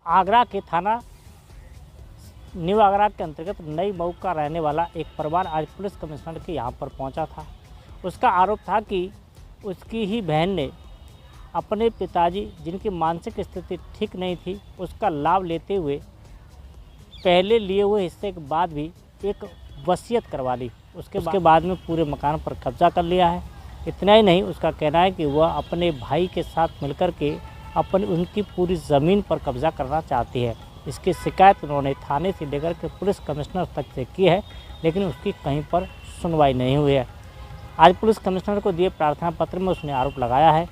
आगरा के थाना न्यू आगरा के अंतर्गत नई मऊ का रहने वाला एक परिवार आज पुलिस कमिश्नर के यहाँ पर पहुँचा था। उसका आरोप था कि उसकी ही बहन ने अपने पिताजी, जिनकी मानसिक स्थिति ठीक नहीं थी, उसका लाभ लेते हुए पहले लिए हुए हिस्से के बाद भी एक वसीयत करवा ली। उसके बाद में पूरे मकान पर कब्जा कर लिया है। इतना ही नहीं, उसका कहना है कि वह अपने भाई के साथ मिलकर के उनकी पूरी ज़मीन पर कब्जा करना चाहती है। इसकी शिकायत उन्होंने थाने से लेकर के पुलिस कमिश्नर तक से की है, लेकिन उसकी कहीं पर सुनवाई नहीं हुई है। आज पुलिस कमिश्नर को दिए प्रार्थना पत्र में उसने आरोप लगाया है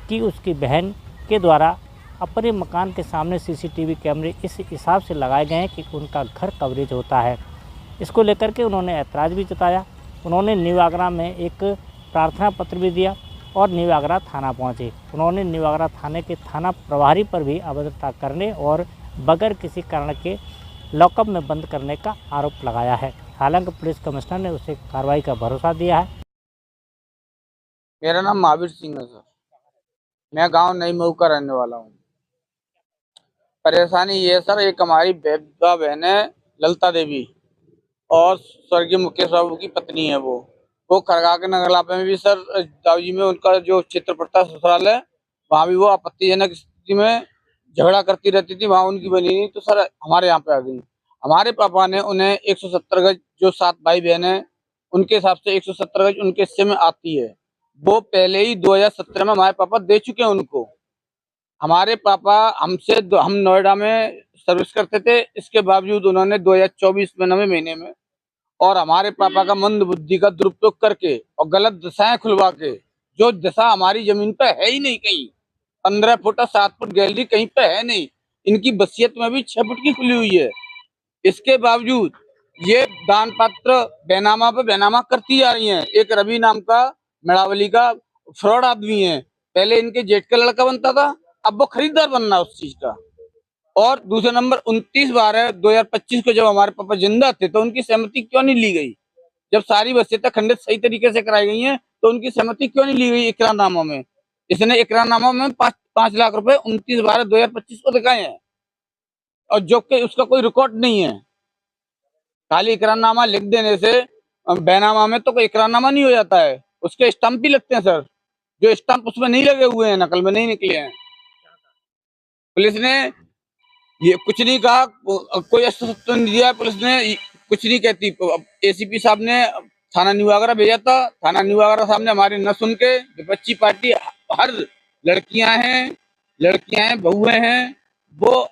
कि उसकी बहन के द्वारा अपने मकान के सामने सीसीटीवी कैमरे इस हिसाब से लगाए गए हैं कि उनका घर कवरेज होता है। इसको लेकर के उन्होंने ऐतराज़ भी जताया। उन्होंने न्यू आगरा में एक प्रार्थना पत्र भी दिया और न्यू आगरा थाना पहुंचे। उन्होंने न्यू आगरा थाने के थाना प्रभारी पर भी अभद्रता करने और बगैर किसी कारण के लॉकअप में बंद करने का आरोप लगाया है। हालांकि पुलिस कमिश्नर ने उसे कार्रवाई का भरोसा दिया है। मेरा नाम महावीर सिंह है सर। मैं गांव नई मऊ का रहने वाला हूँ। परेशानी ये है सर, एक हमारी बेबा बहन है ललिता देवी और स्वर्गीय मुकेश बाबू की पत्नी है। वो खरगा के नगरलापे में भी सर दाऊजी में उनका जो क्षेत्र पड़ता है ससुराल है, वहाँ भी वो आपत्तिजनक स्थिति में झगड़ा करती रहती थी। वहाँ उनकी बनी नहीं तो सर हमारे यहाँ पे आ गई। हमारे पापा ने उन्हें 170 गज, जो 7 भाई बहन है उनके हिसाब से 170 गज उनके हिस्से में आती है, वो पहले ही 2017 में हमारे पापा दे चुके हैं उनको। हमारे पापा हम नोएडा में सर्विस करते थे, इसके बावजूद उन्होंने 2024 में 9वें महीने में और हमारे पापा का मंद बुद्धि का दुरुपयोग करके और गलत दशाएं खुलवा के, जो दशा हमारी जमीन पे है ही नहीं, कहीं 15 फुट और 7 फुट गैलरी कहीं पे है नहीं, इनकी वसीयत में भी 6 फुट की खुली हुई है। इसके बावजूद ये दान पात्र बेनामा पे बेनामा करती जा रही हैं। एक रवि नाम का मेड़ावली का फ्रॉड आदमी है, पहले इनके जेठ का लड़का बनता था, अब वो खरीदार बनना उस चीज का। और दूसरे नंबर 29/12/2025 को जब हमारे पापा जिंदा थे तो उनकी सहमति क्यों नहीं ली गई? जब सारी वसीयतें खंडित सही तरीके से कराई गई हैं तो उनकी सहमति क्यों नहीं ली गई? इकरारनामा में इसने इकरारनामा में 5 लाख रुपए 29/12/2025 को दिखाए हैं, और जो कि उसका कोई रिकॉर्ड नहीं है। खाली इकरारनामा लिख देने से बैनामा में तो कोई इकरारनामा नहीं हो जाता है, उसके स्टंप भी लगते हैं सर, जो स्टंप उसमें नहीं लगे हुए हैं, नकल में नहीं निकले हैं। पुलिस ने ये कुछ नहीं कहा, कोई अस्तित्व नहीं दिया। पुलिस ने कुछ नहीं कहती। एसीपी साहब ने थाना न्यू आगरा भेजा था, थाना न्यू आगरा साहब ने हमारी न सुन के विपक्षी पार्टी, हर लड़कियां हैं बहुएं हैं, वो